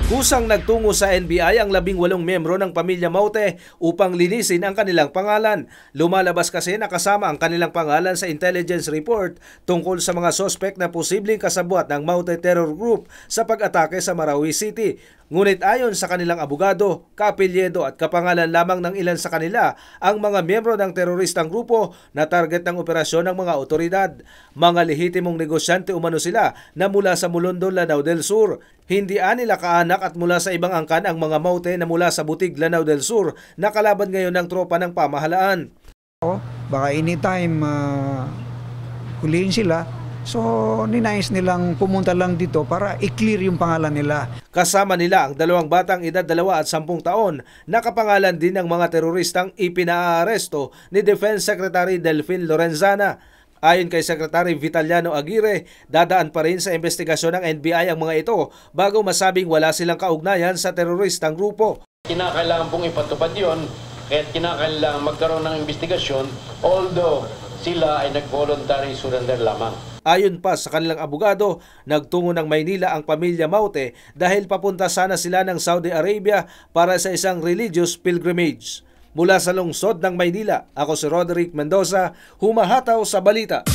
Kusang nagtungo sa NBI ang 18 miyembro ng pamilya Maute upang linisin ang kanilang pangalan. Lumalabas kasi na kasama ang kanilang pangalan sa intelligence report tungkol sa mga sospek na posibleng kasabwat ng Maute Terror Group sa pag-atake sa Marawi City. Ngunit ayon sa kanilang abogado, kaapelyedo at kapangalan lamang ng ilan sa kanila ang mga miyembro ng teroristang grupo na target ng operasyon ng mga otoridad. Mga lehitimong negosyante umano sila na mula sa Mulondon, Lanao del Sur. Hindi nila kaanak at mula sa ibang angkan ang mga Maute na mula sa Butig, Lanao del Sur na kalaban ngayon ng tropa ng pamahalaan. Baka anytime huliin sila. So, ninais nilang pumunta lang dito para i-clear yung pangalan nila. Kasama nila ang 2 batang edad 2 at 10 taon na kapangalan din ng mga teroristang ipinaaresto ni Defense Secretary Delfin Lorenzana. Ayon kay Secretary Vitaliano Aguirre, dadaan pa rin sa investigasyon ng NBI ang mga ito bago masabing wala silang kaugnayan sa teroristang grupo. Kinakailangan pong ipatupad yun, kaya kinakailangan magkaroon ng investigasyon, although sila ay nag-voluntary surrender lamang. Ayon pa sa kanilang abogado, nagtungo ng Maynila ang pamilya Maute dahil papunta sana sila ng Saudi Arabia para sa isang religious pilgrimage. Mula sa lungsod ng Maynila, ako si Roderick Mendoza, humahataw sa balita.